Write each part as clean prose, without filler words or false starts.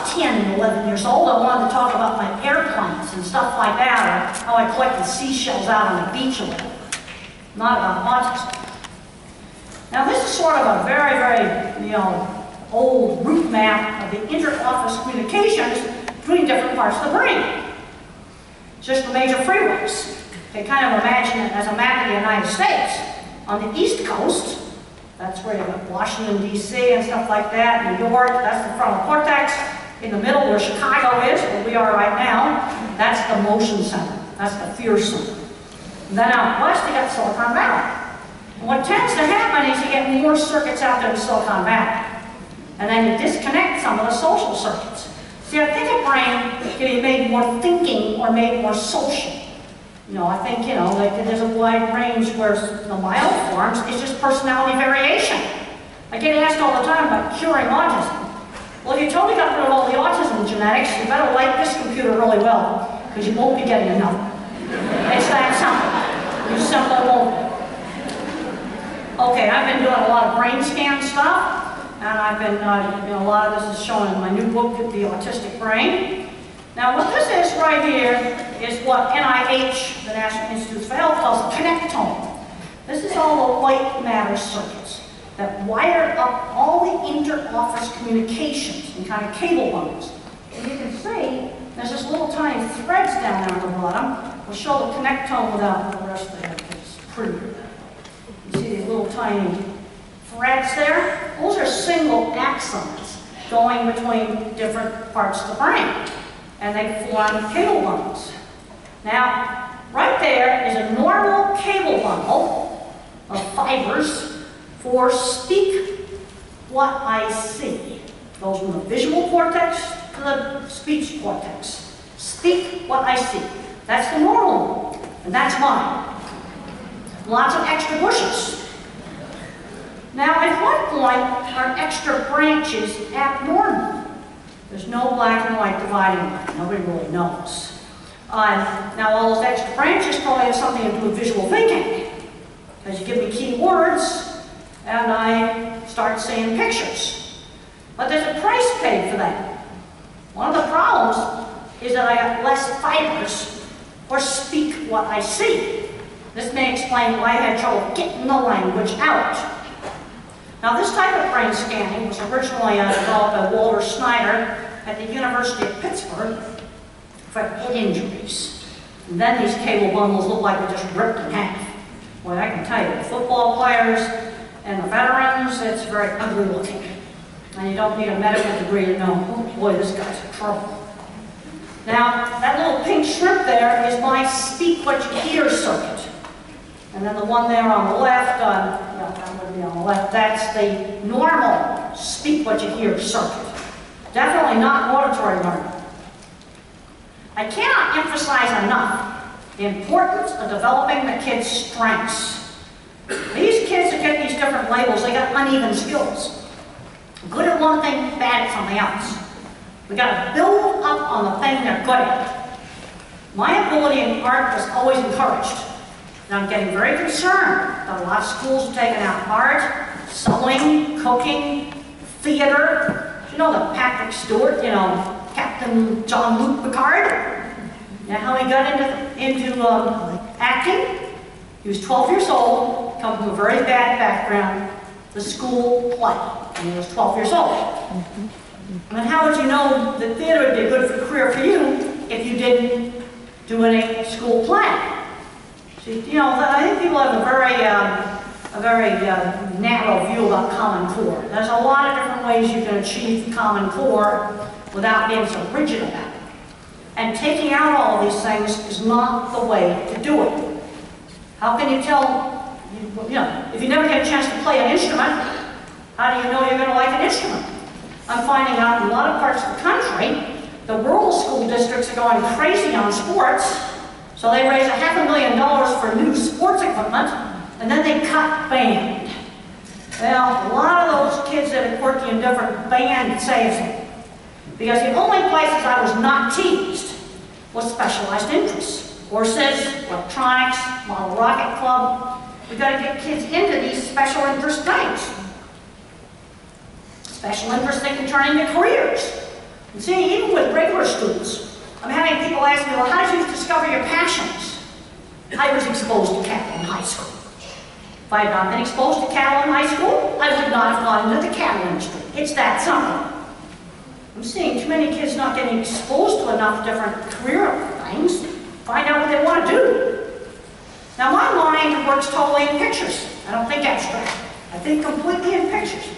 was 10 and 11 years old, I wanted to talk about my airplanes and stuff like that, or how I collected seashells out on the beach or whatever. Not about autism. Now this is sort of a very, very, old route map of the inter-office communications between different parts of the brain. Just the major freeways. You kind of imagine it as a map of the United States. On the East Coast, that's where you got Washington, D.C. and stuff like that, New York, that's the frontal cortex. In the middle, where Chicago is, where we are right now, that's the motion center. That's the fear center. And then out west, you got Silicon Valley. And what tends to happen is you get more circuits out there in Silicon Valley. And then you disconnect some of the social circuits. See, I think a brain can be made more thinking or made more social. I think, like there's a wide range where the mild forms is just personality variation. I get asked all the time about curing autism. Well, if you totally got rid of all the autism genetics, you better like this computer really well, because you won't be getting another. It's that simple. You simply won't. Okay, I've been doing a lot of brain scan stuff, and I've been, a lot of this is shown in my new book, The Autistic Brain. Now, what this is right here is what NIH, the National Institutes for Health, calls a connectome. This is all the white matter circuits that wire up all the inter-office communications in kind of cable bundles. And you can see there's just little tiny threads down there on the bottom. We'll show the connectome without the rest of the head. It's prettier. You see these little tiny threads there? Those are single axons going between different parts of the brain. And they form cable bundles. Now, right there is a normal cable bundle of fibers for speak what I see. Goes from the visual cortex to the speech cortex. Speak what I see. That's the normal one, and that's mine. Lots of extra bushes. Now, at what point are extra branches abnormal? There's no black and white dividing line. Nobody really knows. Now, all those extra branches probably have something to do with visual thinking. Because you give me key words, and I start seeing pictures. But there's a price paid for that. One of the problems is that I got less fibers for speak what I see. This may explain why I had trouble getting the language out. Now, this type of brain scanning was originally developed by Walter Snyder at the University of Pittsburgh for head injuries. And then these cable bundles look like they're just ripped in half. Boy, I can tell you, the football players and the veterans, it's very ugly looking. And you don't need a medical degree to know, oh boy, this guy's in trouble. Now, that little pink shrimp there is my speak what you hear circuit. And then the one there on the left, that would be on the left, that's the normal speak what you hear circuit. Definitely not auditory learning. I cannot emphasize enough the importance of developing the kids' strengths. These kids that get these different labels, they got uneven skills. Good at one thing, bad at something else. We got to build up on the thing they're good at. My ability in art was always encouraged. And I'm getting very concerned that a lot of schools are taking out art, sewing, cooking, theater. You know the Patrick Stewart, Captain Jean-Luc Picard? You know how he got into acting? He was 12 years old, come from a very bad background, the school play, and he was 12 years old. And then how would you know that theater would be a good career for you if you didn't do any school play? See, I think people have a very narrow view about Common Core. There's a lot of different ways you can achieve Common Core without being so rigid about it. And taking out all of these things is not the way to do it. How can you tell, if you never get a chance to play an instrument, how do you know you're going to like an instrument? I'm finding out in a lot of parts of the country, the rural school districts are going crazy on sports, so they raise $500,000 for new sports equipment, and then they cut band. Well, a lot of those kids that are quirky and different, band saves them. Because the only places I was not teased was specialized interests. Horses, electronics, model rocket club. We've got to get kids into these special interest things. Special interests they can turn into careers. And see, even with regular students, I'm having people ask me, well, how did you discover your passions? I was exposed to cattle in high school. If I had not been exposed to cattle in high school, I would not have gone into the cattle industry. It's that simple. I'm seeing too many kids not getting exposed to enough different career things to find out what they want to do. Now, my mind works totally in pictures. I don't think abstract. I think completely in pictures,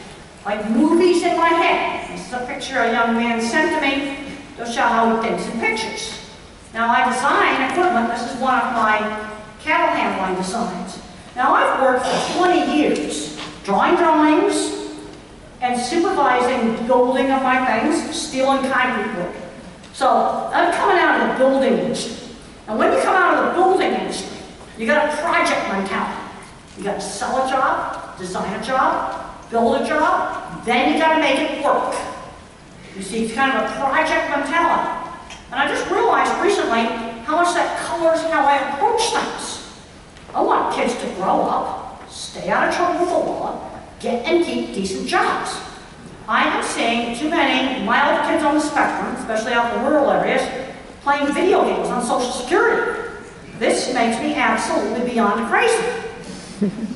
like movies in my head. This is a picture a young man sent to me to show how he thinks in pictures. Now, I design equipment. This is one of my cattle handling designs. Now, I've worked for 20 years drawing drawings and supervising building of my things, steel and concrete work. So, I'm coming out of the building industry. And when you come out of the building industry, you got a project mentality. You got to sell a job, design a job, build a job, then you got to make it work. You see, it's kind of a project mentality. And I just realized recently how much that colors how I approach things. I want kids to grow up, stay out of trouble with the law, get and keep decent jobs. I am seeing too many mild kids on the spectrum, especially out in the rural areas, playing video games on Social Security. This makes me absolutely beyond crazy.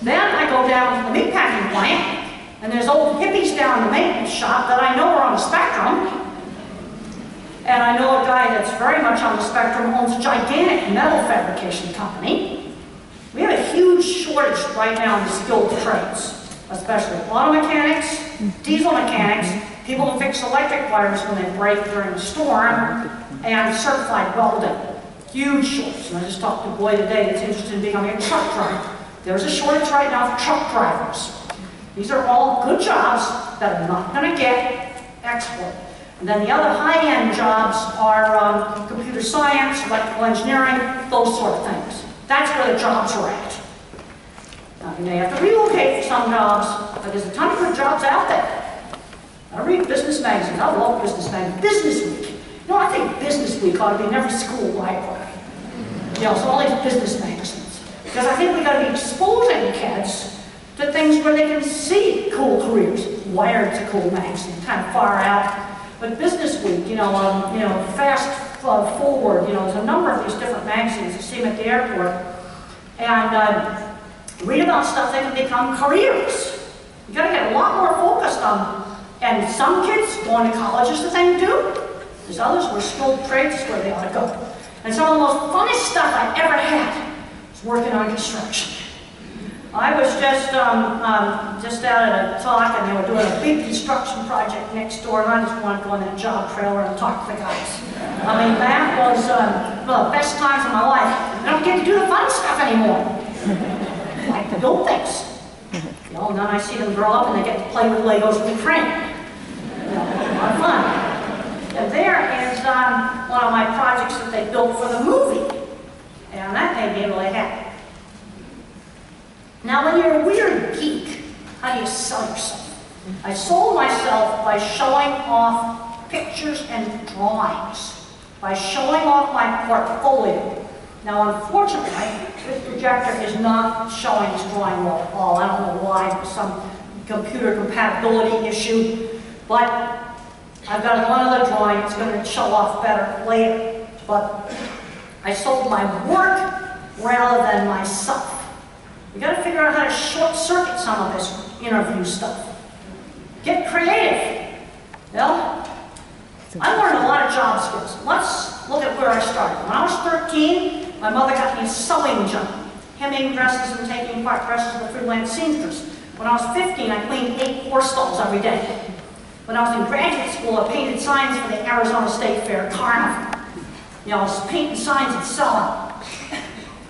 Then I go down to the meatpacking plant, and there's old hippies down in the maintenance shop that I know are on the spectrum. And I know a guy that's very much on the spectrum, owns a gigantic metal fabrication company. We have a huge shortage right now in the skilled trades, especially auto mechanics, diesel mechanics, people who fix electric wires when they break during a storm, and certified welding. Huge shortage. And I just talked to a boy today that's interested in becoming a truck driver. There's a shortage right now for truck drivers. These are all good jobs that are not going to get exported. And then the other high-end jobs are computer science, electrical engineering, those sort of things. That's where the jobs are at. Now, you may have to relocate for some jobs, but there's a ton of good jobs out there. I read business magazines. I love business magazines. Business Week. You know, I think Business Week ought to be in every school library. You know, so all these business magazines. Because I think we've got to be exposing kids to things where they can see cool careers. Wired's a cool magazine, kind of far out. But Business Week, Fast Forward, there's a number of these different magazines. You see them at the airport. And read about stuff that can become careers. You've got to get a lot more focused on, and some kids going to college is the thing to do. There's others where skilled trades is where they ought to go. And some of the most funnest stuff I ever had was working on construction. I was just out at a talk, and they were doing a big construction project next door, and I just wanted to go in that job trailer and talk to the guys. I mean, that was one of the best times of my life. I don't get to do the fun stuff anymore. I like to build things. And then I see them grow up, and they get to play with Legos with the crane. A lot of fun. And there is one of my projects that they built for the movie. And that made me really happy. Now, when you're a weird geek, how do you sell yourself? I sold myself by showing off pictures and drawings, by showing off my portfolio. Now, unfortunately, this projector is not showing this drawing well at all. I don't know why, there's some computer compatibility issue, but I've got one other drawing that's going to show off better later. But I sold my work rather than myself. You got to figure out how to short-circuit some of this interview stuff. Get creative. I learned a lot of job skills. Let's look at where I started. When I was 13, my mother got me a sewing job, hemming dresses and taking apart dresses with freelance seamstress. When I was 15, I cleaned 8 horse stalls every day. When I was in graduate school, I painted signs for the Arizona State Fair Carnival. I was painting signs and selling.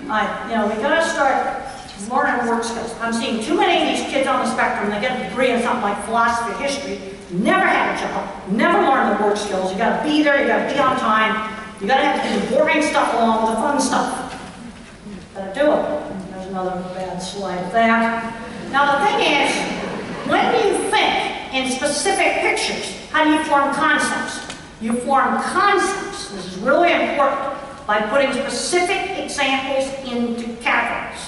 We got to start learning work skills. I'm seeing too many of these kids on the spectrum that get a degree in something like philosophy or history, never had a job, never learned the work skills. You got to be there, you got to be on time, you got to have to do the boring stuff along with the fun stuff. Got to do it. There's another bad slide of that. Now the thing is, when you think in specific pictures, how do you form concepts? You form concepts, this is really important, by putting specific examples into categories.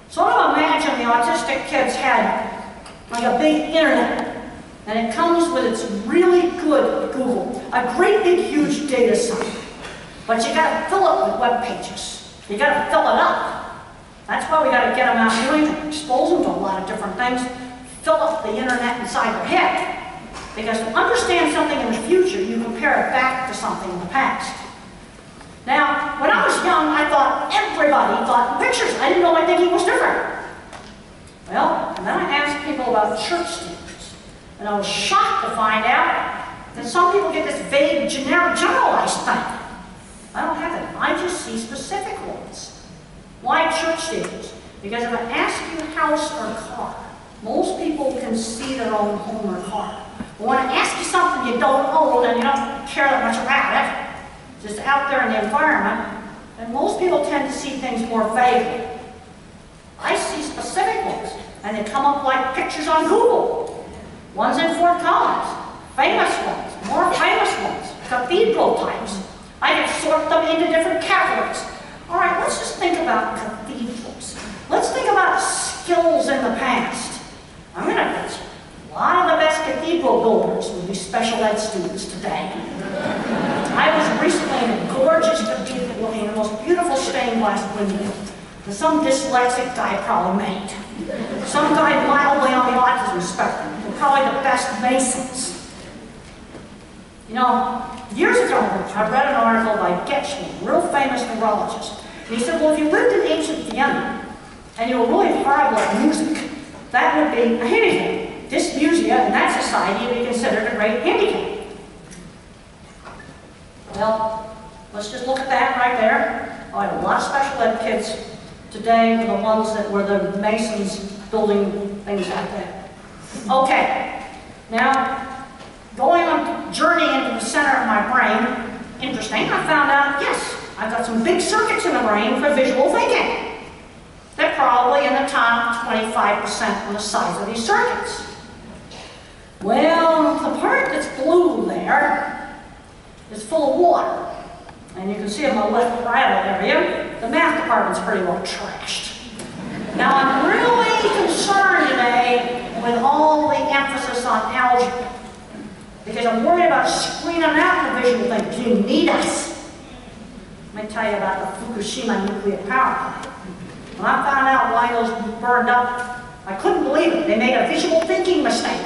Sort of imagine the autistic kids had like a big internet, and it comes with its really good Google, a great big huge data site. But you got to fill it with web pages. You got to fill it up. That's why we got to get them out doing things, expose them to a lot of different things, fill up the internet inside their head. Because to understand something in the future, you compare it back to something in the past. Now, when I was young, I thought everybody thought pictures. I didn't know my thinking was different. Well, and then I asked people about church steeples, and I was shocked to find out that some people get this vague, generic, generalized thing. I don't have it. I just see specific ones. Why church steeples? Because if I ask you house or car, most people can see their own home or car. But when I ask you something you don't own and you don't care that much about it, just out there in the environment, and most people tend to see things more vaguely. I see specific ones, and they come up like pictures on Google. Ones in Fort Collins, famous ones, more famous ones, cathedral types. I can sort them into different categories. All right, let's just think about cathedrals. Let's think about skills in the past. I'm going to bet you a lot of the best cathedral builders would be special ed students today. I was recently in a gorgeous cathedral looking at the most beautiful stained glass window that some dyslexic guy probably made. Some guy mildly on the autism spectrum. They're probably the best masons. You know, years ago, I read an article by Getchman, a real famous neurologist. And he said, well, if you lived in ancient Vienna and you were really horrible at music, that would be a handicap. Dysmusia in that society would be considered a great handicap. Well, let's just look at that right there. I have a lot of special ed kids today were the ones that were the masons building things like that. Okay, now going on a journey into the center of my brain, interesting, I found out, yes, I've got some big circuits in the brain for visual thinking. They're probably in the top 25% on the size of these circuits. Well, the part that's blue there is full of water. And you can see on the left parietal area, the math department's pretty well trashed. Now I'm really concerned today with all the emphasis on algebra, because I'm worried about screening out the visual things. You need us. Let me tell you about the Fukushima nuclear power plant. When I found out why those burned up, I couldn't believe it. They made a visual thinking mistake.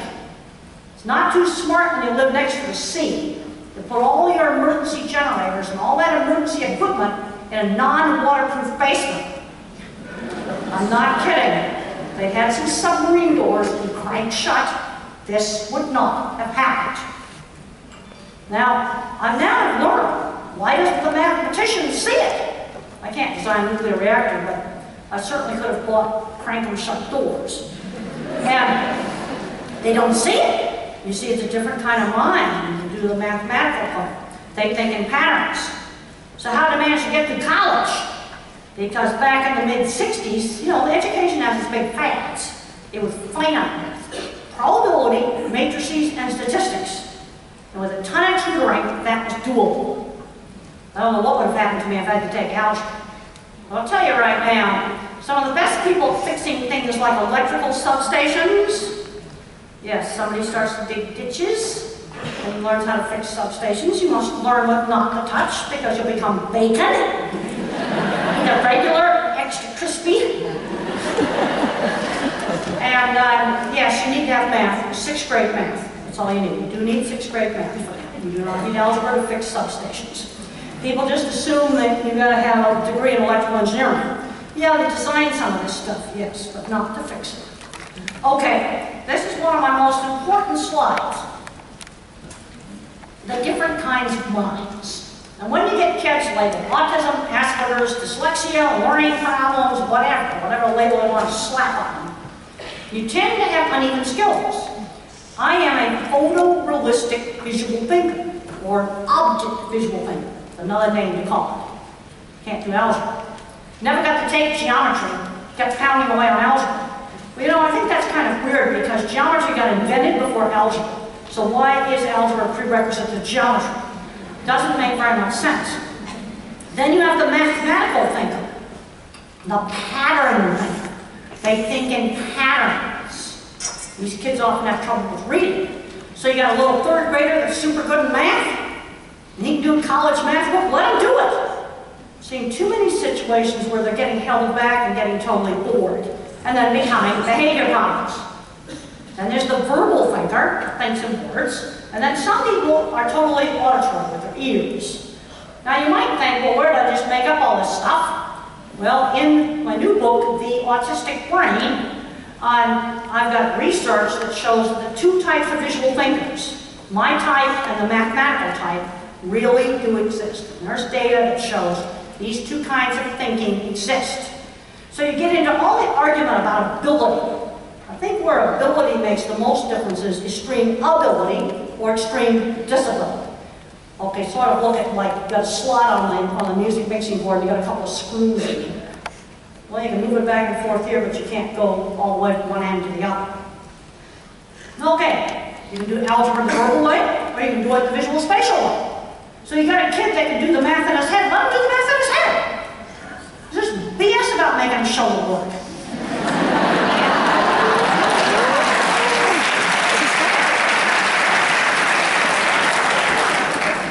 It's not too smart when you live next to the sea to put all your emergency generators and all that emergency equipment in a non-waterproof basement. I'm not kidding. If they had some submarine doors and cranked shut, this would not have happened. Now, I've now learned, why doesn't the mathematician see it? I can't design a nuclear reactor, but I certainly could have bought crank and shut doors. And they don't see it. You see, it's a different kind of mind when you do the mathematical part. They think in patterns. So how did I manage to get through college? Because back in the mid-60s, you know, the education has its big fads. It was finite math, probability, matrices, and statistics. And with a ton of tutoring, that was doable. I don't know what would have happened to me if I had to take algebra. I'll tell you right now, some of the best people fixing things like electrical substations. Yes, somebody starts to dig ditches and learns how to fix substations. You must learn what not to touch because you'll become bacon. Either regular, extra crispy. And yes, you need to have math, 6th grade math. That's all you need. You do need 6th grade math for that. You do not need algebra to fix substations. People just assume that you've got to have a degree in electrical engineering. Yeah, they design some of this stuff, yes, but not to fix it. Okay, this is one of my most important slides. The different kinds of minds. And when you get kids labeled autism, Asperger's, dyslexia, learning problems, whatever label you want to slap on them, you tend to have uneven skills. I am a photorealistic visual thinker, or object visual thinker, another name to call it. Can't do algebra. Never got to take geometry, kept pounding away on algebra. Well, you know, I think that's kind of weird because geometry got invented before algebra. So why is algebra a prerequisite to geometry? Doesn't make very much sense. Then you have the mathematical thinker, the pattern thinker. They think in patterns. These kids often have trouble with reading. So you got a little 3rd grader that's super good in math, college math book, let them do it. Seeing too many situations where they're getting held back and getting totally bored, and then becoming behavior problems. And there's the verbal thinker, thinks in words, and then some people are totally auditory with their ears. Now you might think, well, where did I just make up all this stuff? Well, in my new book, The Autistic Brain, I've got research that shows that the two types of visual thinkers, my type and the mathematical type, really do exist. And there's data that shows these two kinds of thinking exist. So you get into all the argument about ability. I think where ability makes the most difference is extreme ability or extreme disability. Okay, sort of look at like, you've got a slot on the music mixing board, and you've got a couple of screws in here. Well, you can move it back and forth here, but you can't go all the way from one end to the other. Okay, you can do algebra the verbal way, or you can do it the visual spatial way. So you got a kid that can do the math in his head, let him do the math in his head. There's BS about making him shoulder work.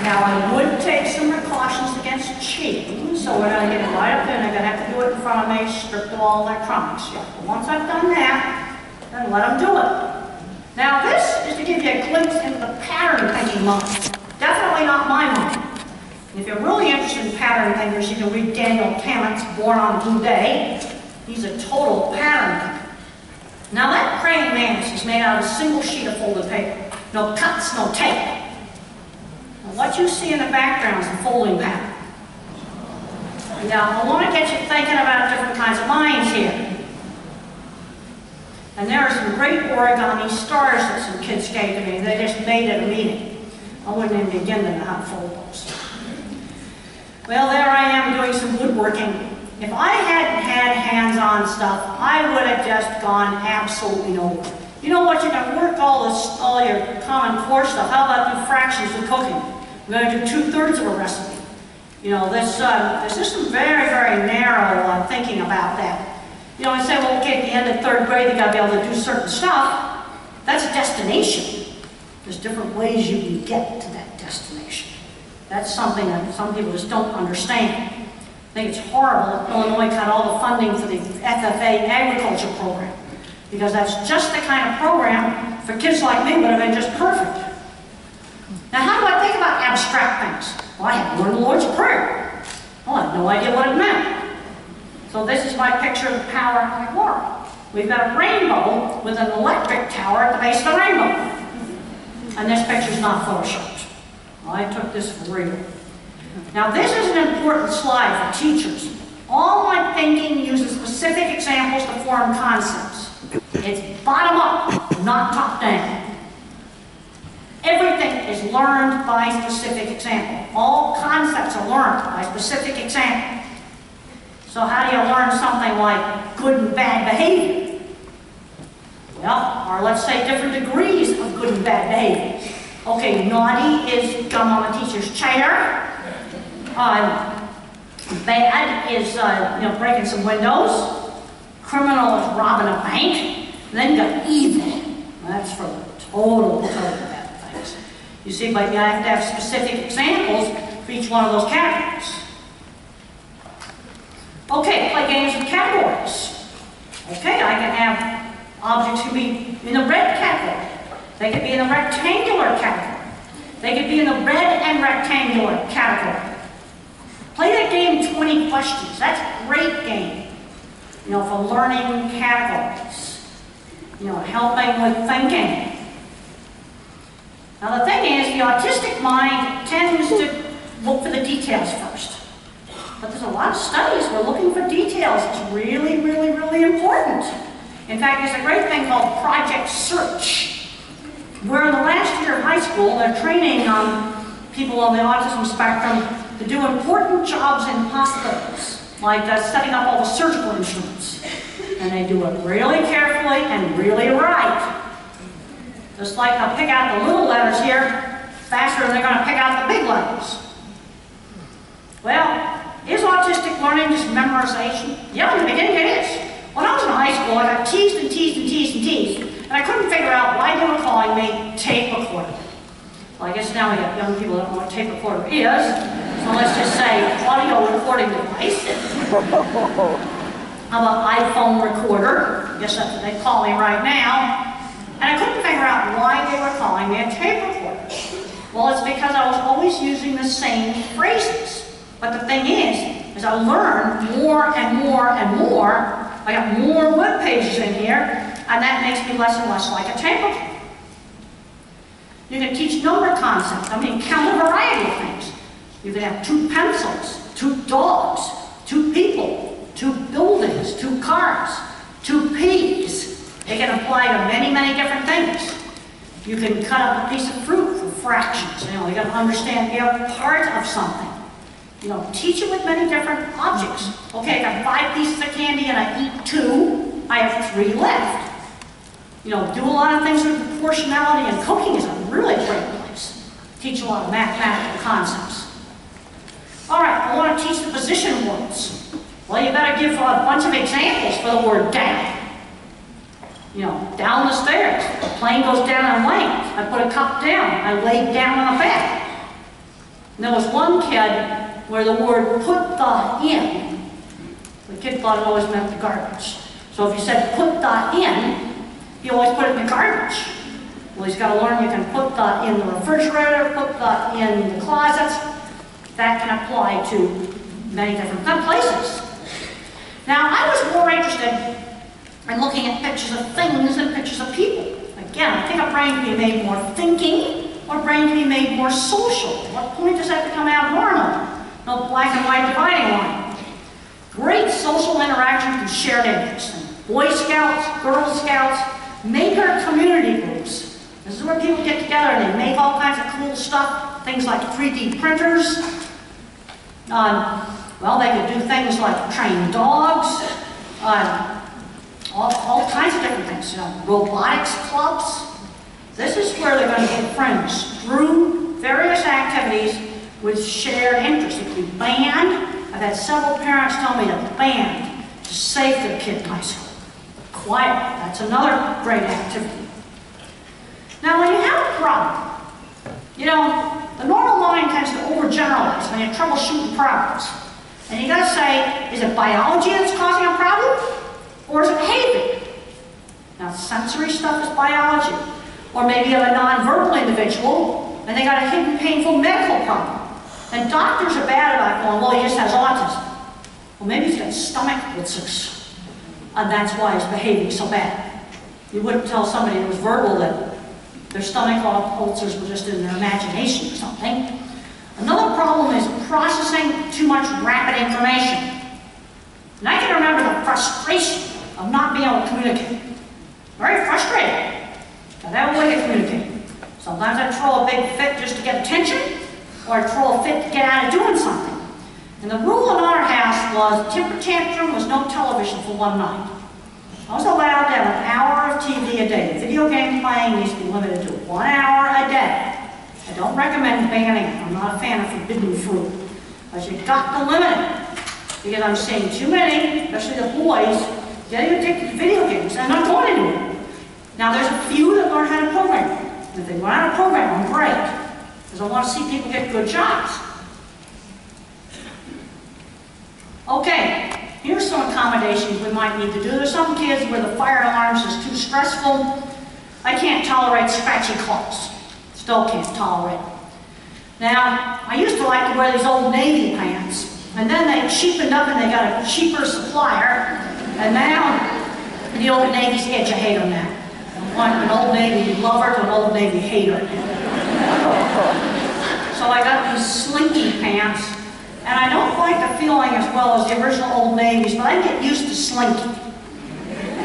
Now I would take some precautions against cheating, so we're going to get it right up there, and I'm going to have to do it in front of me, stripped of all electronics. Yeah. But once I've done that, then let them do it. Now this is to give you a glimpse into the pattern thinking mind. Definitely not my mind. And if you're really interested in pattern thinkers, you can read Daniel Tammett's Born on a Blue Day. He's a total pattern thinker. Now that praying mantis is made out of a single sheet of folded paper. No cuts, no tape. What you see in the background is the folding pattern. Now, I want to get you thinking about different kinds of minds here. And there are some great origami stars that some kids gave to me. They just made at a meeting. I wouldn't even begin to know how to fold those. Well, there I am doing some woodworking. If I hadn't had hands-on stuff, I would have just gone absolutely nowhere. You know what? You're going to work all your common core stuff. How about do fractions of cooking? We're going to do 2/3 of a recipe. You know, there's just some very, very narrow thinking about that. You know, I say, well, okay, at the end of 3rd grade, you got to be able to do certain stuff. That's a destination. There's different ways you can get to that destination. That's something that some people just don't understand. I think it's horrible that Illinois cut all the funding for the FFA agriculture program, because that's just the kind of program for kids like me would have been just perfect. Now, how do I think about abstract things? Well, I had learned the Lord's Prayer. Well, I had no idea what it meant. So this is my picture of the power of the world. We've got a rainbow with an electric tower at the base of the rainbow. And this picture's not photoshopped. Well, I took this for real. Now, this is an important slide for teachers. All my thinking uses specific examples to form concepts. It's bottom up, not top down. Everything is learned by specific example. All concepts are learned by specific example. So how do you learn something like good and bad behavior? Well, or let's say different degrees of good and bad behavior. Okay, naughty is gum on a teacher's chair. Bad is breaking some windows. Criminal is robbing a bank. And then you got evil. That's for the total bad things. You see, but you have to have specific examples for each one of those categories. Okay, play games with categories. Okay, I can have objects who be in the red category. They could be in the rectangular category. They could be in the red and rectangular category. Play that game 20 questions. That's a great game. You know, for learning categories. You know, helping with thinking. Now the thing is, the autistic mind tends to look for the details first. But there's a lot of studies where looking for details is really, really, really important. In fact, there's a great thing called Project Search, where in the last year of high school, they're training people on the autism spectrum to do important jobs in hospitals, like setting up all the surgical instruments. And they do it really carefully and really right. Just like they'll pick out the little letters here faster than they're going to pick out the big letters. Well, is autistic learning just memorization? Yeah, in the beginning it is. When I was in high school, I got teased and teased and teased and teased, and I couldn't figure out why they were calling me tape recorder. Well, I guess now we got young people that don't know what a tape recorder is. So let's just say audio recording device. How about iPhone recorder? I guess that's what they call me right now. And I couldn't figure out why they were calling me a tape recorder. Well, it's because I was always using the same phrases. But the thing is I learned more and more and more. I got more web pages in here, and that makes me less and less like a tape recorder. You can teach number concepts. I mean, count a variety of things. You can have 2 pencils, 2 dogs, 2 people, 2 buildings, 2 cars, 2 peas. They can apply to many, many different things. You can cut up a piece of fruit for fractions. You got to understand you're part of something. Teach it with many different objects. Okay, I got 5 pieces of candy and I eat 2. I have 3 left. Do a lot of things with proportionality, and cooking is a really great place. Teach a lot of mathematical concepts. All right, I want to teach the position words. Well, you better give a bunch of examples for the word down. Down the stairs. The plane goes down and lands. I put a cup down. I laid down on a bed. And there was one kid where the word put the in, the kid thought it always meant the garbage. So if you said put the in, he always put it in the garbage. Well, he's got to learn you can put the in the refrigerator, put the in the closet. That can apply to many different places. Now, I was more interested in looking at pictures of things than pictures of people. Again, I think a brain can be made more thinking, or a brain can be made more social. At what point does that become abnormal? No black and white dividing line. Great social interaction through shared interests. Boy Scouts, Girl Scouts, maker community groups. This is where people get together and they make all kinds of cool stuff. Things like 3D printers. Well, they could do things like train dogs. All kinds of different things. Robotics clubs. This is where they're going to get friends through various activities with shared interests. It could be band. I've had several parents tell me that band to save their kid in high school. Choir, that's another great activity. Now, when you have a problem, the normal mind tends to overgeneralize when you're troubleshooting problems. And you got to say, is it biology that's causing a problem? Or is it behavior? Now, sensory stuff is biology. Or maybe you have a nonverbal individual and they got a hidden painful medical problem. And doctors are bad about going, well, he just has autism. Well, maybe he's got stomach ulcers. And that's why his behavior so bad. You wouldn't tell somebody that was verbal that their stomach ulcers were just in their imagination or something. Another problem is processing too much rapid information. And I can remember the frustration of not being able to communicate. Very frustrating. Now that way to communicate. Sometimes I'd throw a big fit just to get attention, or I'd throw a fit to get out of doing something. And the rule in our house was temper tantrum was no television for one night. I was allowed to have an hour of TV a day. Video game playing needs to be limited to 1 hour a day. I don't recommend banning it. I'm not a fan of forbidden fruit. But you've got to limit it. Because I'm seeing too many, especially the boys, getting addicted to video games and not going to do it. Now there's a few that learn how to program. If they learn how to program, I'm great. Because I want to see people get good jobs. Okay, here's some accommodations we might need to do. There's some kids where the fire alarms is too stressful. I can't tolerate scratchy clothes. Still can't tolerate it. Now, I used to like to wear these old Navy pants. And then they cheapened up and they got a cheaper supplier. And now, the old Navy's edge, I hate them now. I want an old Navy lover to an old Navy hater. So I got these slinky pants. And I don't like the feeling as well as the original Old Navies, but I get used to slinky.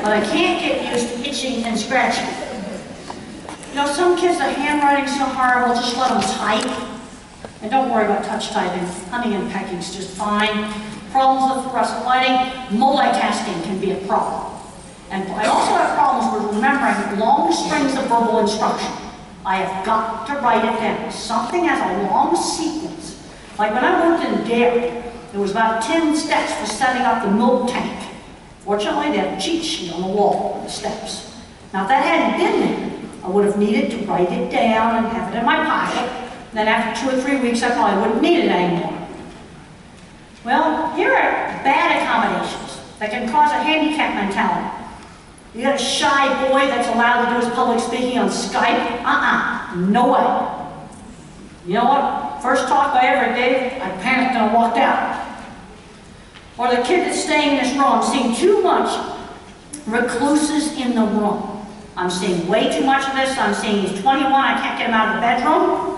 But I can't get used to itching and scratching. Some kids, the handwriting's so horrible, just let them type. And don't worry about touch typing. Hunting and pecking is just fine. Problems with fluorescent lighting, multitasking can be a problem. And I also have problems with remembering long strings of verbal instruction. I have got to write it down. Something has a long sequence. Like when I worked in dairy, there was about 10 steps for setting up the milk tank. Fortunately, they had a cheat sheet on the wall with the steps. Now, if that hadn't been there, I would have needed to write it down and have it in my pocket. Then after 2 or 3 weeks, I probably wouldn't need it anymore. Well, here are bad accommodations that can cause a handicap mentality. You got a shy boy that's allowed to do his public speaking on Skype? No way. You know what? First talk I ever gave, I panicked and I walked out. Or the kid that's staying in this room, I'm seeing too much recluses in the room. I'm seeing way too much of this. I'm seeing he's 21, I can't get him out of the bedroom.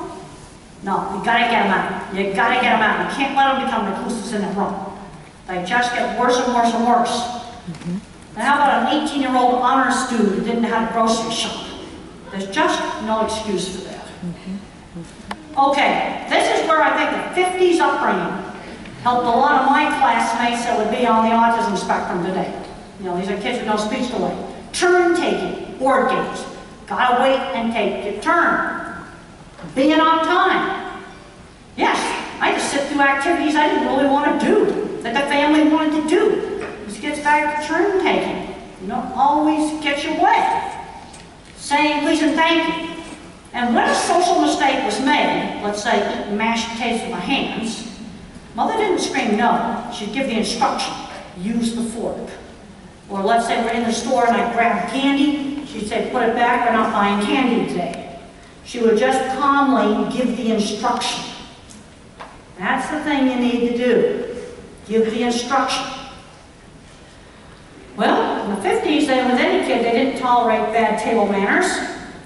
No, you gotta get him out. You gotta get him out. You can't let them become recluses in the room. They just get worse and worse and worse. And how about an 18-year-old honor student who didn't know how to grocery shop? There's just no excuse for that. Okay, this is where I think the 50s upbringing helped a lot of my classmates that would be on the autism spectrum today. You know, these are kids with no speech delay. Turn taking, board games. Gotta wait and take your turn. Being on time. Yes, I just sit through activities I didn't really want to do, that the family wanted to do. This gets back to turn taking. You don't always get your way. Saying please and thank you. And when a social mistake was made, let's say eating mashed potatoes with my hands, Mother didn't scream no. She'd give the instruction, use the fork. Or let's say we're in the store and I grabbed candy, she'd say put it back, we're not buying candy today. She would just calmly give the instruction. That's the thing you need to do. Give the instruction. Well, in the 50s, then with any kid, they didn't tolerate bad table manners.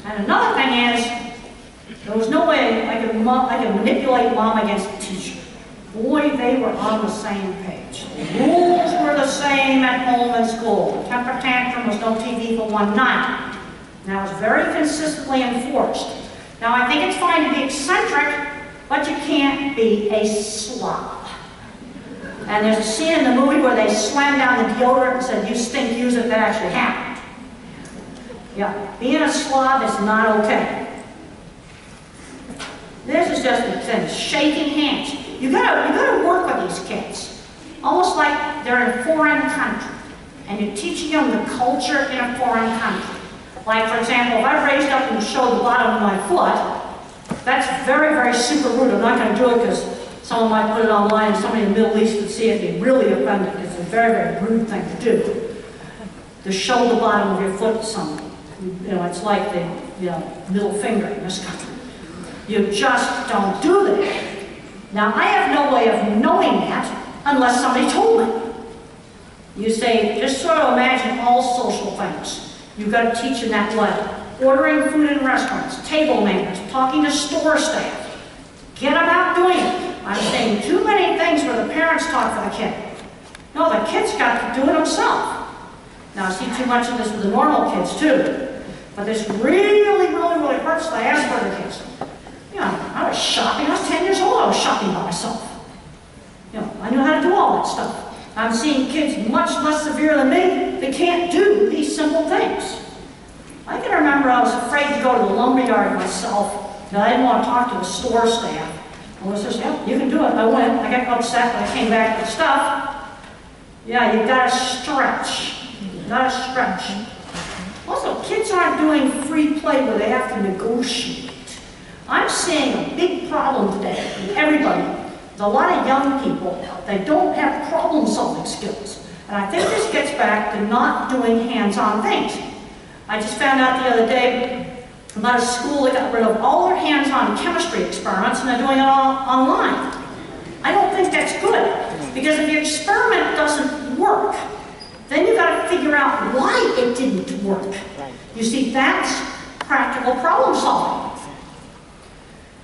And another thing is, there was no way I could manipulate mom against the teacher. Boy, they were on the same page. The rules were the same at home and school. The temper tantrum was no TV for one night. And that was very consistently enforced. Now, I think it's fine to be eccentric, but you can't be a slob. And there's a scene in the movie where they slammed down the deodorant and said, you stink, use it. That actually happened. Yeah, being a slob is not okay. This is just a thing, shaking hands. You gotta work with these kids, almost like they're in a foreign country, and you're teaching them the culture in a foreign country. Like, for example, if I raised up and showed the bottom of my foot, that's very, very super rude. I'm not going to do it because someone might put it online and somebody in the Middle East would see it and be really offended. It's a very, very rude thing to do. To show the bottom of your foot to someone. You know, it's like the middle finger in this country. You just don't do that. Now, I have no way of knowing that unless somebody told me. You say, just sort of imagine all social things. You've got to teach in that way. Ordering food in restaurants, table manners, talking to store staff. Get about doing it. I'm saying too many things where the parents talk for the kid. No, the kid's got to do it himself. Now, I see too much of this with the normal kids, too. But this really, really, really hurts the Asperger kids. You know, I was shopping. I was 10 years old. I was shopping by myself. You know, I knew how to do all that stuff. I'm seeing kids much less severe than me that can't do these simple things. I can remember I was afraid to go to the lumberyard myself, and I didn't want to talk to the store staff. I was just, yeah, you can do it. I went. I got upset when I came back with stuff. Yeah, you gotta stretch. You gotta stretch. Also, kids aren't doing free play where they have to negotiate. I'm seeing a big problem today with everybody. A lot of young people, they don't have problem-solving skills. And I think this gets back to not doing hands-on things. I just found out the other day about a school that got rid of all their hands-on chemistry experiments and they're doing it all online. I don't think that's good. Because if your experiment doesn't work, then you've got to figure out why it didn't work. You see, that's practical problem-solving.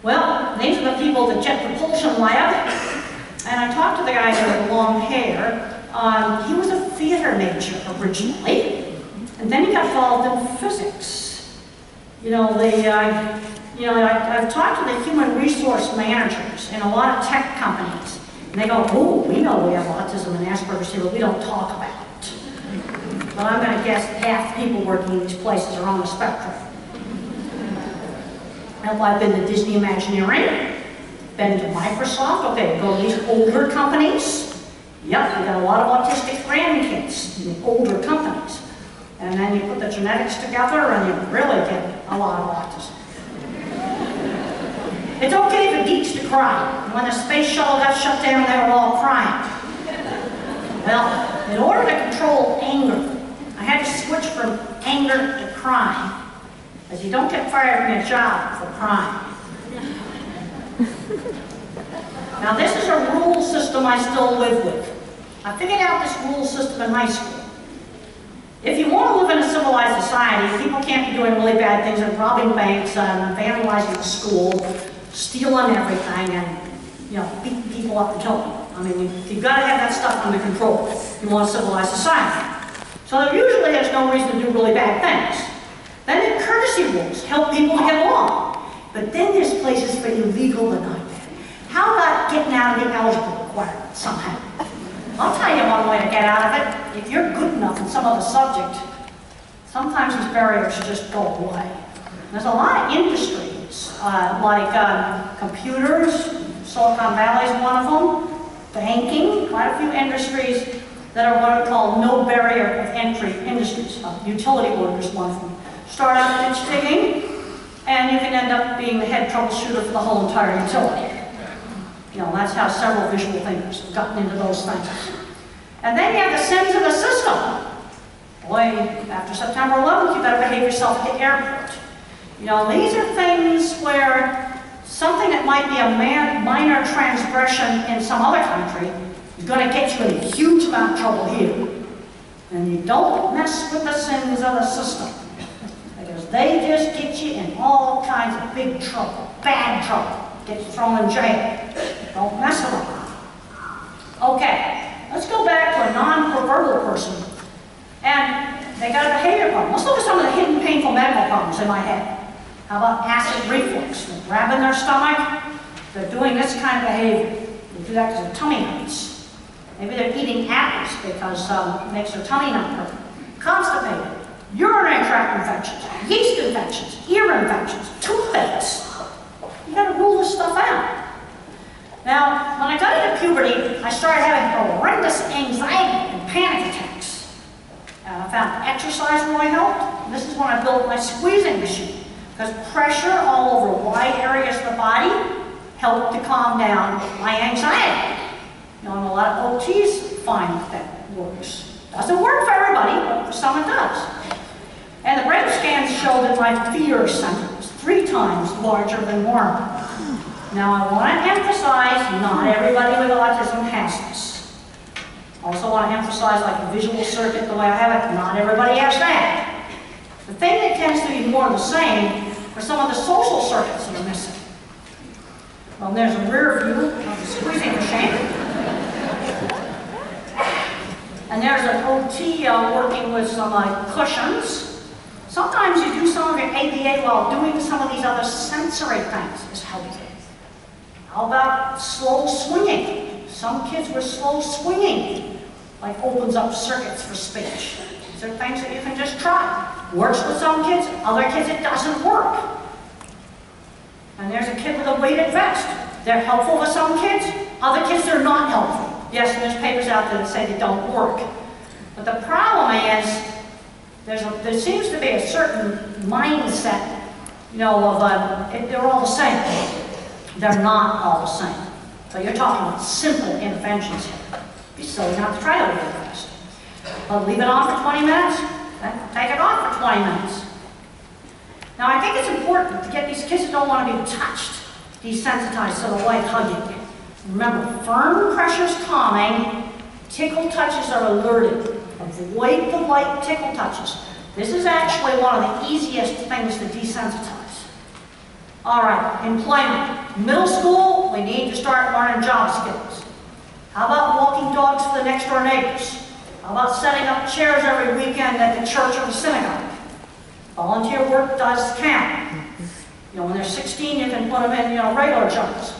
Well, these are the people at the Jet Propulsion Lab, and I talked to the guy with the long hair. He was a theater major originally, and then he got involved in physics. You know, I've talked to the human resource managers in a lot of tech companies, and they go, oh, we know we have autism and Asperger's here, but we don't talk about it. But I'm going to guess half the people working in these places are on the spectrum. I've been to Disney Imagineering, been to Microsoft. Okay, go to these older companies. Yep, we got a lot of autistic grandkids in the older companies. And then you put the genetics together and you really get a lot of autism. It's okay for geeks to cry. And when the space shuttle got shut down, they were all crying. Well, in order to control anger, I had to switch from anger to crying, as you don't get fired from your job for crying. Now this is a rule system I still live with. I figured out this rule system in high school. If you want to live in a civilized society, people can't be doing really bad things and robbing banks and vandalizing the school, stealing everything, and beating people up and killing them. I mean, you've got to have that stuff under control if you want a civilized society. So usually there's no reason to do really bad things. Then the courtesy rules help people to get along. But then there's places for illegal but not bad. How about getting out of the algebra requirement somehow? I'll tell you one way to get out of it. If you're good enough in some other subject, sometimes these barriers just go away. There's a lot of industries, like computers, Silicon Valley is one of them, banking, quite a few industries that are what are called no barrier of entry industries. Utility work is one of them. Start out ditch digging, and you can end up being the head troubleshooter for the whole entire utility. That's how several visual thinkers have gotten into those things. And then you have the sins of the system. Boy, after September 11th, you better behave yourself at the airport. These are things where something that might be a minor transgression in some other country is going to get you in a huge amount of trouble here. And you don't mess with the sins of the system, because they just get you in all kinds of big trouble, bad trouble. Get you thrown in jail. Don't mess with them. Okay, let's go back to a non-verbal person. And they got a behavior problem. Let's look at some of the hidden painful medical problems in my head. How about acid reflux? They're grabbing their stomach. They're doing this kind of behavior. They do that because of tummy hurts. Maybe they're eating apples because it makes their tummy not hurt. Constipated, urinary tract infections, yeast infections, ear infections, toothaches. You got to rule this stuff out. Now, when I got into puberty, I started having horrendous anxiety and panic attacks. And I found exercise really helped. And this is when I built my squeezing machine, because pressure all over wide areas of the body helped to calm down my anxiety. And a lot of OTs find that works. Doesn't work for everybody, but for some it does. And the brain scans show that my fear center is 3 times larger than normal. Now I want to emphasize, not everybody with autism has this. Also want to emphasize, like the visual circuit, the way I have it, not everybody has that. The thing that tends to be more the same are some of the social circuits that are missing. Well, there's a rear view of the squeezing machine. And there's an OT working with some cushions. Sometimes you do some of your ABA while doing some of these other sensory things is helpful. How about slow swinging? Some kids with slow swinging, like opens up circuits for speech. These are things that you can just try. Works with some kids, other kids it doesn't work. And there's a kid with a weighted vest. They're helpful with some kids, other kids they're not helpful. Yes, and there's papers out there that say they don't work. But the problem is, there seems to be a certain mindset, of they're all the same. They're not all the same. So you're talking about simple interventions here. It'd be silly not to try to weighted vest. But leave it on for 20 minutes, then take it off for 20 minutes. Now I think it's important to get these kids who don't want to be touched desensitized to the light hugging. Remember, firm pressure's calming, tickle touches are alerted. Avoid the light tickle touches. This is actually one of the easiest things to desensitize. All right, employment. Middle school, we need to start learning job skills. How about walking dogs to the next door neighbors? How about setting up chairs every weekend at the church or the synagogue? Volunteer work does count. When they're 16, you can put them in, regular jobs.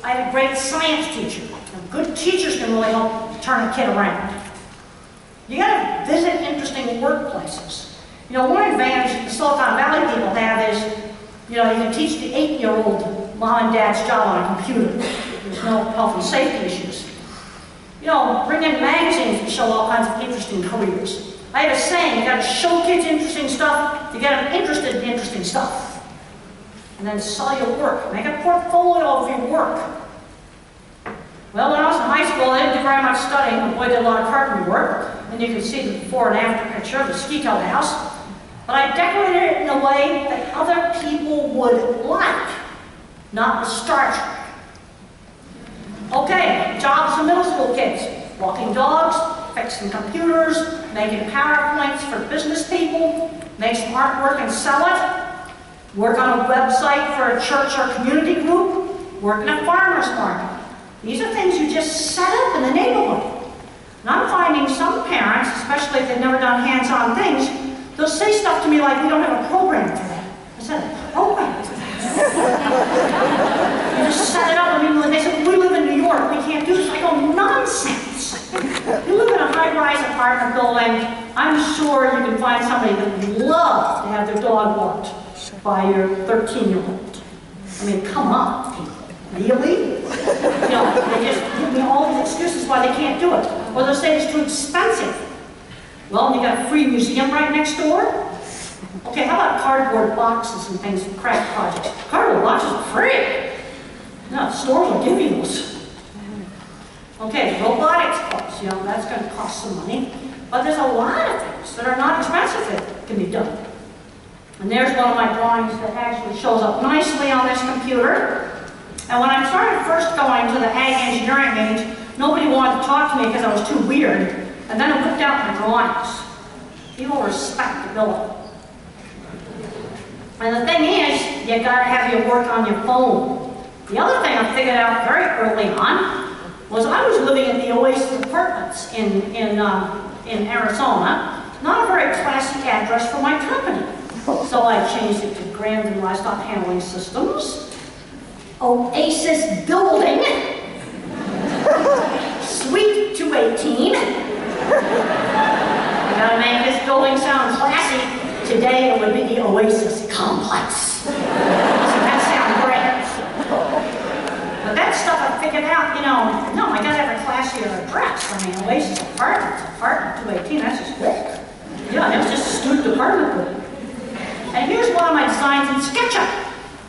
I had a great science teacher. Good teachers can really help turn a kid around. You got to visit interesting workplaces. One advantage that the Silicon Valley people have is, you can teach the 8-year-old mom and dad's job on a computer. There's no health and safety issues. Bring in magazines that show all kinds of interesting careers. I have a saying, you got to show kids interesting stuff to get them interested in interesting stuff. And then sell your work. Make a portfolio of your work. Well, when I was in high school, I didn't do very much studying. My boy did a lot of carpentry work. And you can see the before and after picture of the ski tub house. But I decorated it in a way that other people would like, not nostalgic. Okay, jobs for middle school kids. Walking dogs, fixing computers, making PowerPoints for business people, make some artwork and sell it, work on a website for a church or community group, work in a farmer's market. These are things you just set up in the neighborhood. And I'm finding some parents, especially if they've never done hands-on things, they'll say stuff to me like, we don't have a program for that. I said, a program for that? You just set it up. I mean, when they say, we live in New York, we can't do this. I go, nonsense. You live in a high-rise apartment building, I'm sure you can find somebody that would love to have their dog walked by your 13-year-old. I mean, come on, people. Really? You know, they just give me all the excuses why they can't do it. Or they'll say it's too expensive. Well, you got a free museum right next door? Okay, how about cardboard boxes and things for craft projects? Cardboard boxes are free. No, stores will give you those. Okay, robotics clubs, you know, that's going to cost some money. But there's a lot of things that are not expensive that can be done. And there's one of my drawings that actually shows up nicely on this computer. And when I started first going to the ag engineering meetings, nobody wanted to talk to me because I was too weird. And then I whipped out my drawings. People respect ability. And the thing is, you gotta have your work on your phone. The other thing I figured out very early on was I was living in the Oasis Apartments in Arizona. Not a very classy address for my company. So I changed it to Grandin Livestock Handling Systems. Oasis Building, Suite 218. I gotta make this building sound classy. Today it would be the Oasis Complex. Doesn't that sound great? But that stuff I figured out, you know, no, I gotta have a classier address. I mean, Oasis apartment 218, that's just big. Yeah, it was just a student apartment building. And here's one of my designs in SketchUp.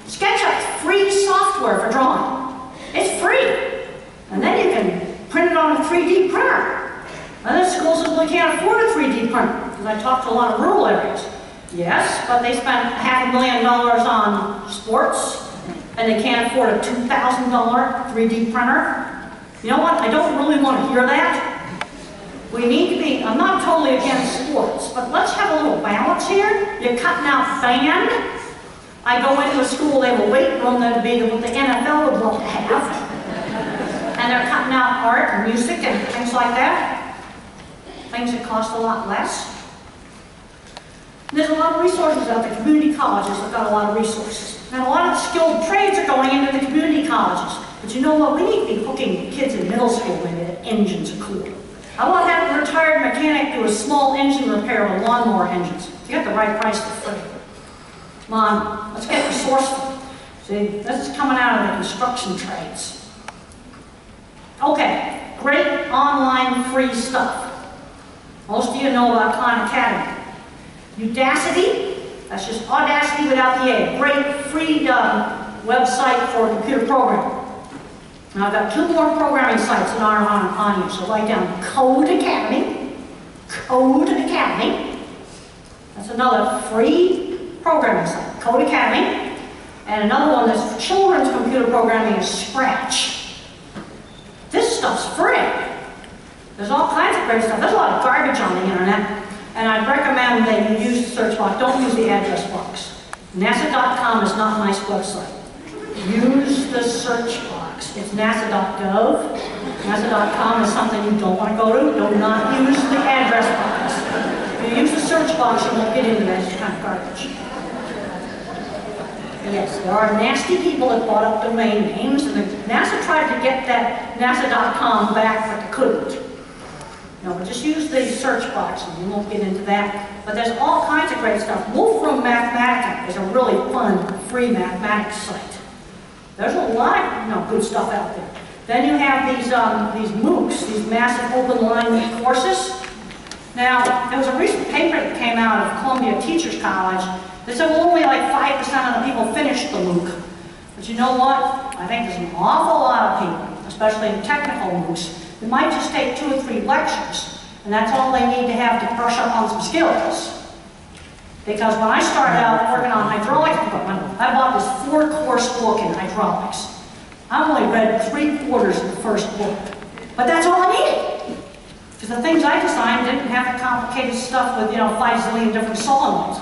SketchUp's free software for drawing. It's free. And then you can print it on a 3D printer. And then schools simply can't afford a 3D printer, because I talked to a lot of rural areas. Yes, but they spent $500,000 on sports, and they can't afford a $2,000 3D printer. You know what? I don't really want to hear that. We need to be, I'm not totally against sports, but let's have a little balance here. You're cutting out band. I go into a school, they have a weight room that would be what the NFL would love to have. And they're cutting out art and music and things like that. Things that cost a lot less. And there's a lot of resources out there. Community colleges have got a lot of resources. And a lot of skilled trades are going into the community colleges. But you know what? We need to be hooking kids in middle school maybe that engines are cool. I want to have a retired mechanic do a small engine repair on lawnmower engines. You get the right price for free. Come on, let's get resourceful. See, this is coming out of the construction trades. Okay, great online free stuff. Most of you know about Khan Academy. Udacity, that's just Audacity without the A. Great free website for computer programming. Now I've got two more programming sites that are on you, so write down Code Academy. Code Academy. That's another free programming site, Code Academy, and another one that's for children's computer programming is Scratch. This stuff's free. There's all kinds of great stuff. There's a lot of garbage on the internet, and I'd recommend that you use the search box. Don't use the address box. NASA.com is not a nice website. Use the search box. It's nasa.gov. NASA.com is something you don't want to go to. Do not use the address box. If you use the search box, you won't get into that. It's kind of garbage. Yes, there are nasty people that bought up domain names, and NASA tried to get that NASA.com back, but they couldn't. No, but just use the search box, and you won't get into that. But there's all kinds of great stuff. Wolfram Mathematica is a really fun, free mathematics site. There's a lot of good stuff out there. Then you have these MOOCs, these massive open line courses. Now, there was a recent paper that came out of Columbia Teachers College that said, well, only like 5% of the people finished the MOOC. But you know what? I think there's an awful lot of people, especially in technical MOOCs, that might just take 2 or 3 lectures, and that's all they need to have to brush up on some skills. Because when I started out working on hydraulic equipment, I bought this 4-course book in hydraulics. I only read 3/4 of the first book, but that's all I needed. Because the things I designed didn't have the complicated stuff with, 5 zillion different solenoids.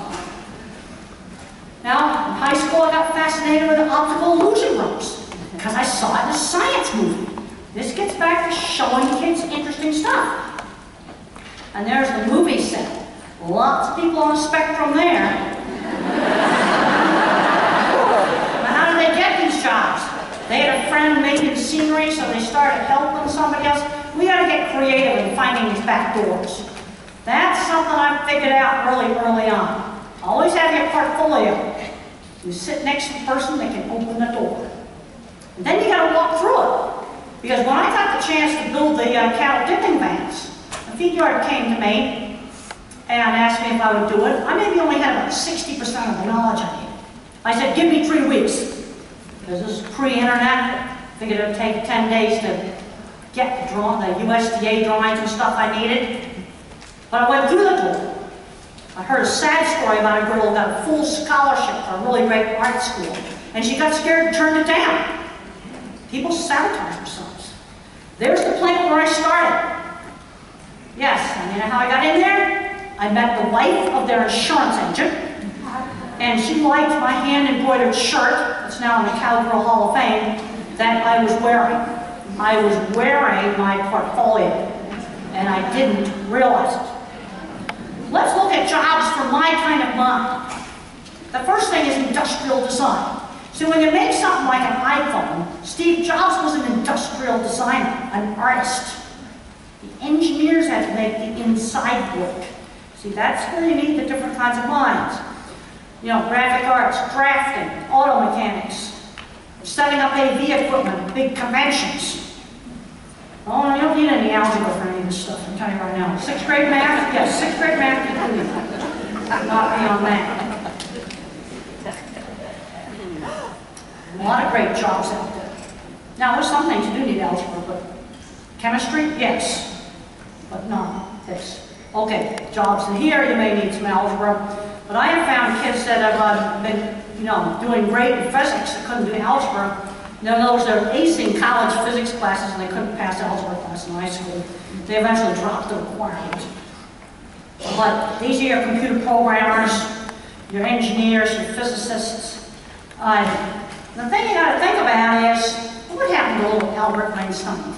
Now, in high school, I got fascinated with optical illusion ropes because I saw it in a science movie. This gets back to showing kids interesting stuff. And there's the movie set. Lots of people on the spectrum there. Now, how did they get these jobs? They had a friend making scenery, so they started helping somebody else. We got to get creative in finding these back doors. That's something I figured out really early on. Always have your portfolio. You sit next to the person that can open the door. And then you got to walk through it. Because when I got the chance to build the cattle dipping vans, the feed yard came to me and asked me if I would do it. I maybe only had about 60% of the knowledge I needed. I said, give me 3 weeks. Because this is pre-internet. Figured it would take 10 days to get the USDA drawings and stuff I needed. But I went through the door. I heard a sad story about a girl who got a full scholarship for a really great art school, and she got scared and turned it down. People sabotage themselves. There's the plant where I started. Yes, and you know how I got in there? I met the wife of their insurance agent, and she liked my hand-embroidered shirt, that's now in the Cowgirl Hall of Fame, that I was wearing. I was wearing my portfolio, and I didn't realize it. Let's look at jobs from my kind of mind. The first thing is industrial design. So when you make something like an iPhone, Steve Jobs was an industrial designer, an artist. The engineers had to make the inside work. See, that's where you need the different kinds of minds. Graphic arts, drafting, auto mechanics, setting up AV equipment, big conventions. Oh, you don't need any algebra for any of this stuff, I'm telling you right now. 6th grade math? Yes, 6th grade math, you can do that. Not beyond that. A lot of great jobs out there. Now, there's some things you do need algebra, but chemistry, yes, but not this. Okay, jobs in here, you may need some algebra, but I have found kids that have been, doing great in physics that couldn't do algebra. In other words, they're acing college physics classes and they couldn't pass algebra class in high school. They eventually dropped the requirement. But these are your computer programmers, your engineers, your physicists. The thing you got to think about is, what happened to little Albert Einstein?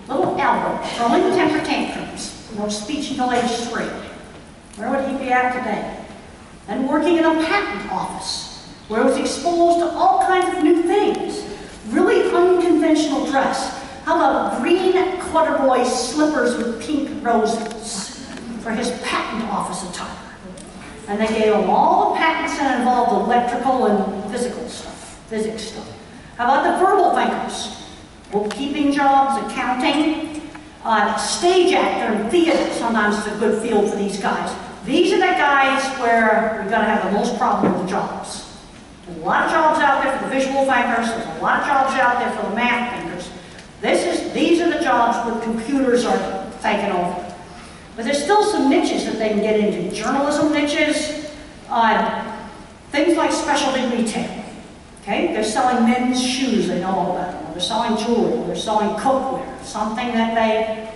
Little Albert, throwing temper tantrums, no speech until age 3. Where would he be at today? And working in a patent office, where he was exposed to all kinds of new things. Really unconventional dress. How about green corduroy slippers with pink roses for his patent office attire? And they gave him all the patents that involved electrical and physics stuff. How about the verbal thinkers? Bookkeeping jobs, accounting, stage actor and theater. Sometimes it's a good field for these guys. These are the guys where we've got to have the most problem with the jobs. There's a lot of jobs out there for the visual thinkers. There's a lot of jobs out there for the math thinkers. These are the jobs where computers are taking over. But there's still some niches that they can get into. Journalism niches, things like specialty retail. Okay, they're selling men's shoes they know all about. Or they're selling jewelry. Or they're selling cookware. Something that they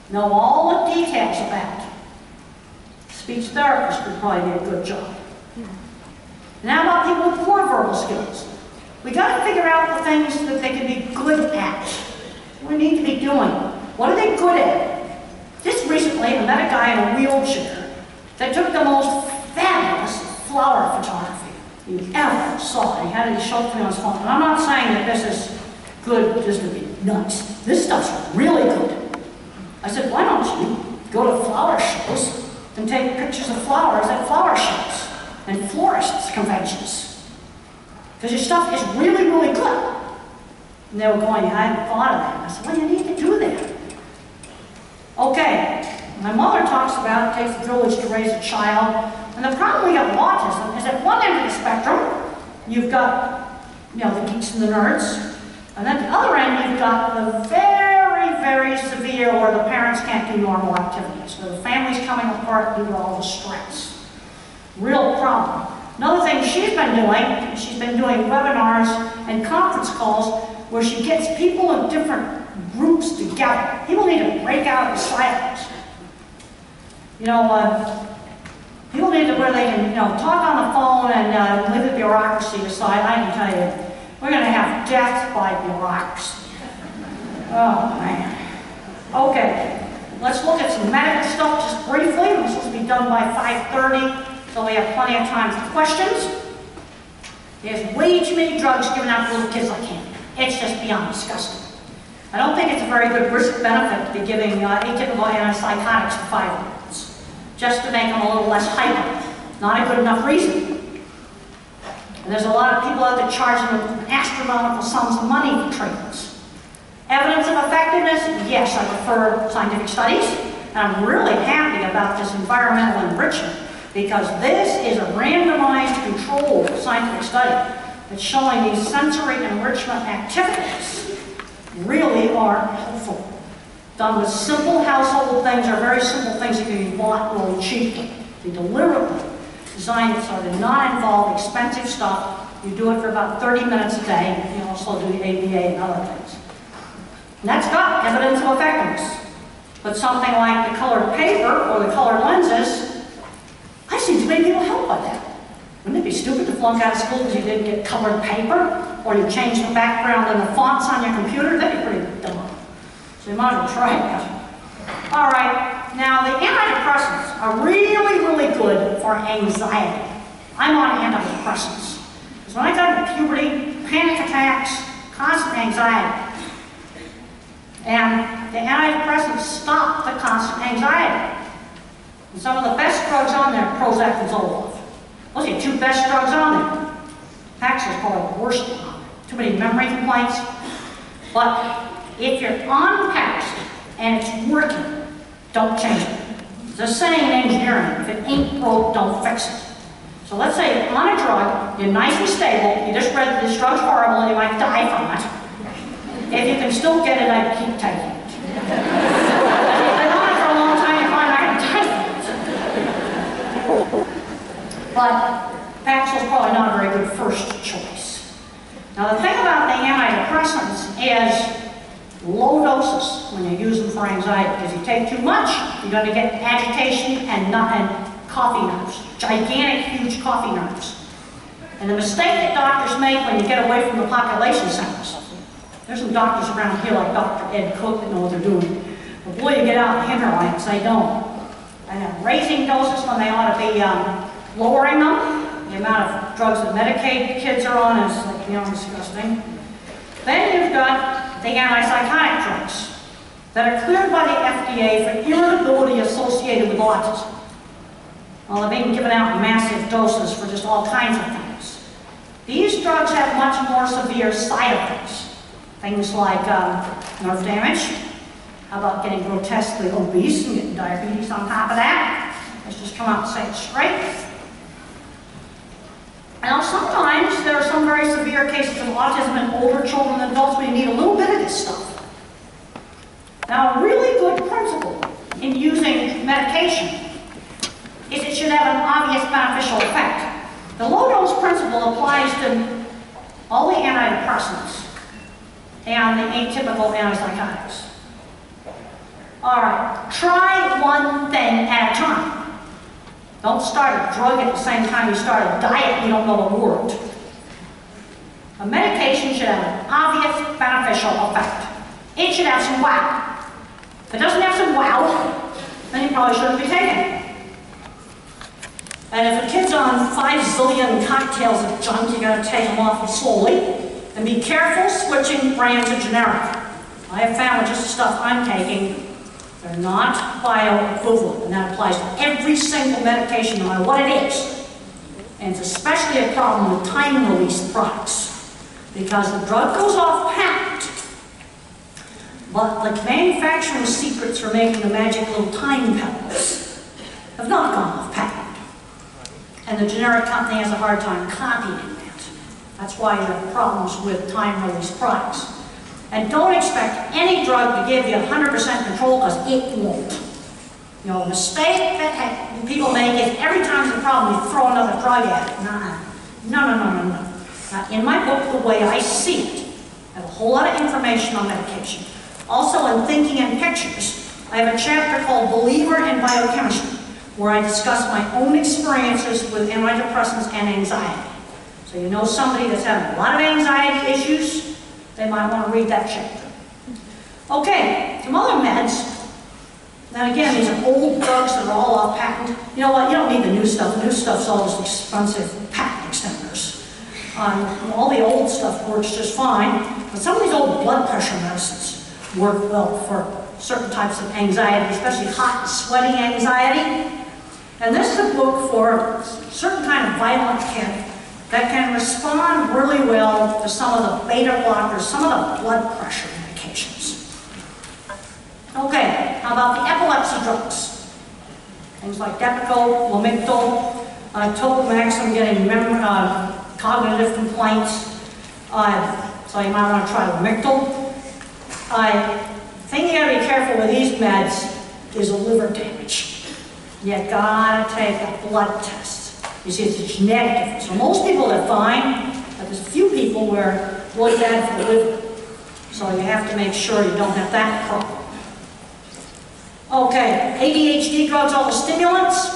know all the details about. Speech therapists could probably do a good job. Now about people with poor verbal skills. We got to figure out the things that they can be good at. What we need to be doing. What are they good at? Just recently, I met a guy in a wheelchair that took the most fabulous flower photography you ever saw. He had it shown to me on his phone. And I'm not saying that this is good just to be nuts. This stuff's really good. I said, why don't you go to flower shows and take pictures of flowers at flower shows and florists conventions? Because your stuff is really, really good. And they were going, I hadn't thought of that. I said, well, you need to do that. Okay, My mother talks about it takes a village to raise a child. And the problem we have with autism is at one end of the spectrum, you've got, you know, the geeks and the nerds. And at the other end, you've got the very, very severe where the parents can't do normal activities, where the family's coming apart due to all the stress. Real problem. Another thing she's been doing webinars and conference calls where she gets people in different groups together. People need to break out of the silence. You know, people need to where they can, you know, talk on the phone and leave the bureaucracy aside. I can tell you, we're going to have death by bureaucracy. Oh, man. Okay, let's look at some medical stuff just briefly. This will be done by 5:30, so we have plenty of time for questions. There's way too many drugs given out to little kids like candy. It's just beyond disgusting. I don't think it's a very good risk-benefit to be giving atypical antipsychotics to 5-year-olds, just to make them a little less hyper. Not a good enough reason. And there's a lot of people out there charging them astronomical sums of money for treatments. Evidence of effectiveness? Yes, I prefer scientific studies. And I'm really happy about this environmental enrichment because this is a randomized, controlled scientific study that's showing these sensory enrichment activities really are helpful. Done with simple household things or very simple things that can be bought really cheaply. They deliberately designed it so to not involve expensive stuff. You do it for about 30 minutes a day. You can also do the ABA and other things. And that's got evidence of effectiveness. But something like the colored paper or the colored lenses, I've seen too many people helped by that. Wouldn't it be stupid to flunk out of school because you didn't get colored paper? Or you change the background and the fonts on your computer? That'd be pretty dumb. So you might as well try it. All right, now the antidepressants are really, really good for anxiety. I'm on antidepressants. Because when I got into puberty, panic attacks, constant anxiety. And the antidepressants stop the constant anxiety. And some of the best drugs on there, Prozac and Zoloft. Those are the two best drugs on there. Paxil's probably the worst one on there. Too many memory complaints. But if you're on Paxil and it's working, don't change it. There's a saying in engineering, if it ain't broke, don't fix it. So let's say you're on a drug, you're nice and stable, you just read this drug's horrible and you might die from it. If you can still get it, I'd keep taking it. If you've been on it for a long time, you find I can die from it. But Paxil's probably not a very good first choice. Now the thing about the antidepressants is low doses when you use them for anxiety, because you take too much, you're going to get agitation and coffee nerves, gigantic, huge coffee nerves. And the mistake that doctors make when you get away from the population centers, there's some doctors around here like Dr. Ed Cook that know what they're doing. But boy, you get out in the hinterlands, they don't. And they're raising doses when they ought to be lowering them. The amount of drugs that Medicaid kids are on is like beyond disgusting. Then you've got the antipsychotic drugs that are cleared by the FDA for irritability associated with autism. Well, they've been given out massive doses for just all kinds of things. These drugs have much more severe side effects. Things like nerve damage. How about getting grotesquely obese and getting diabetes on top of that? Let's just come out and say it straight. Now, sometimes there are some very severe cases of autism in older children and adults where you need a little bit of this stuff. Now, a really good principle in using medication is it should have an obvious beneficial effect. The low-dose principle applies to all the antidepressants and the atypical antipsychotics. All right, try one thing at a time. Don't start a drug at the same time you start a diet you don't know what worked. A medication should have an obvious beneficial effect. It should have some wow. If it doesn't have some wow, then you probably shouldn't be taking it. And if a kid's on 5 zillion cocktails of junk, you gotta take them off slowly. And be careful switching brand to generic. I have found with just the stuff I'm taking, they're not bioequivalent, and that applies to every single medication, no matter what it is. And it's especially a problem with time-release products, because the drug goes off patent, But the manufacturing secrets for making the magic little time pebbles have not gone off patent. And the generic company has a hard time copying that. That's why you have problems with time-release products. And don't expect any drug to give you 100% control, because it won't. You know, a mistake that people make is every time there's a problem, you throw another drug at it. No. Now, in my book, The Way I See It, I have a whole lot of information on medication. Also, in Thinking in Pictures, I have a chapter called Believer in Biochemistry, where I discuss my own experiences with antidepressants and anxiety. So you know somebody that's having a lot of anxiety issues, they might want to read that chapter. Okay, some other meds. Now again, these are old drugs that are all off patent. You know what, you don't need the new stuff. The new stuff's all this expensive patent extenders. All the old stuff works just fine, but some of these old blood pressure medicines work well for certain types of anxiety, especially hot and sweaty anxiety. And this is a book for a certain kind of violent kid that can respond really well to some of the beta blockers, some of the blood pressure medications. Okay, how about the epilepsy drugs? Things like Depakote, Lamictal, Topamax, I'm getting cognitive complaints. So you might want to try Lamictal. The thing you gotta be careful with these meds is liver damage. You gotta take a blood test. You see, it's a genetic difference. So most people are fine, but there's a few people where it's really bad for the liver. So you have to make sure you don't have that problem. Okay, ADHD drugs, all the stimulants.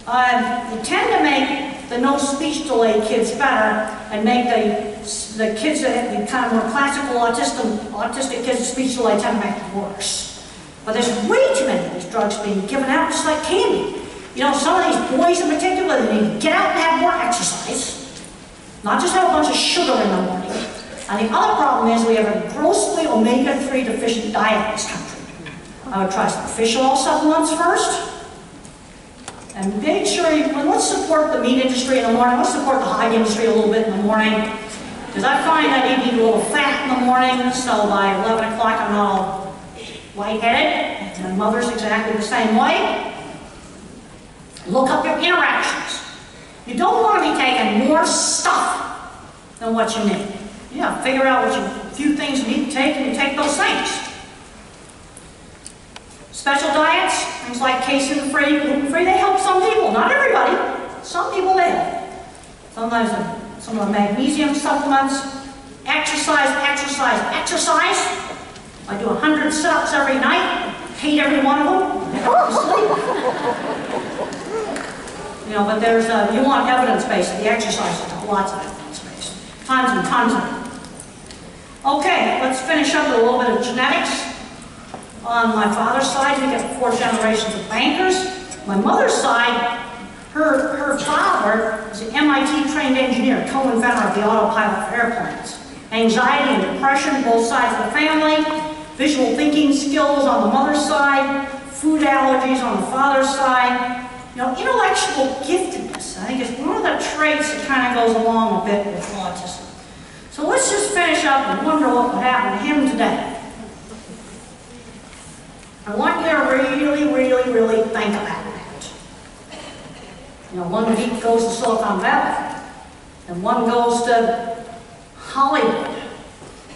They tend to make the no speech delay kids better and make the kids that have the kind of more classical autistic kids with speech delay tend to make it worse. But there's way too many of these drugs being given out just like candy. You know, some of these boys in particular, they need to get out and have more exercise, not just have a bunch of sugar in the morning. And the other problem is we have a grossly omega-3 deficient diet in this country. I would try some fish oil supplements first. And make sure let's support the meat industry in the morning. Let's support the hog industry a little bit in the morning. Because I find I need to eat a little fat in the morning, so by 11 o'clock I'm not all lightheaded. And my mother's exactly the same way. Look up your interactions. You don't want to be taking more stuff than what you need. You have to figure out a few things you need to take, and you take those things. Special diets, things like casein-free, gluten-free, they help some people, not everybody. Some people they help. Sometimes some of the magnesium supplements, exercise. I do 100 sit-ups every night, hate every one of them, I go to sleep. You know, but there's, you want evidence-based, the exercise is lots of evidence-based, tons and tons of it. Okay, let's finish up with a little bit of genetics. On my father's side, we get 4 generations of bankers. My mother's side, her father was an MIT-trained engineer, co-inventor of the autopilot for airplanes. Anxiety and depression, both sides of the family. Visual thinking skills on the mother's side. Food allergies on the father's side. You know, intellectual giftedness, I think, is one of the traits that kind of goes along a bit with autism. So let's just finish up and wonder what would happen to him today. I want you to really think about that. You know, one week goes to Silicon Valley, and one goes to Hollywood,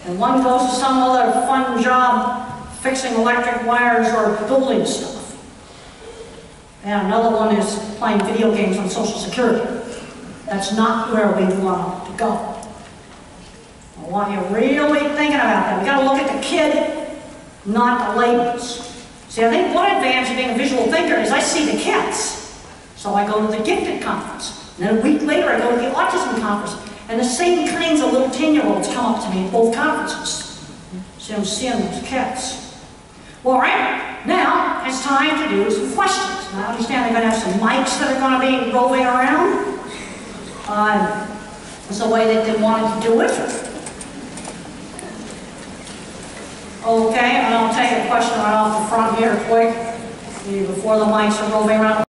and one goes to some other fun job fixing electric wires or building stuff. And another one is playing video games on Social Security. That's not where we want to go. I want you really thinking about that. We got to look at the kid, not the labels. See, I think one advantage of being a visual thinker is I see the kids. So I go to the gifted conference. And then a week later I go to the autism conference. And the same kinds of little 10-year-olds come up to me at both conferences. So I'm seeing those kids. Well, all right, now it's time to do some questions. Now I understand they're going to have some mics that are going to be roving around. It's the way that they wanted to do it. Okay, and I'll take a question right off the front here quick, before the mics are roving around.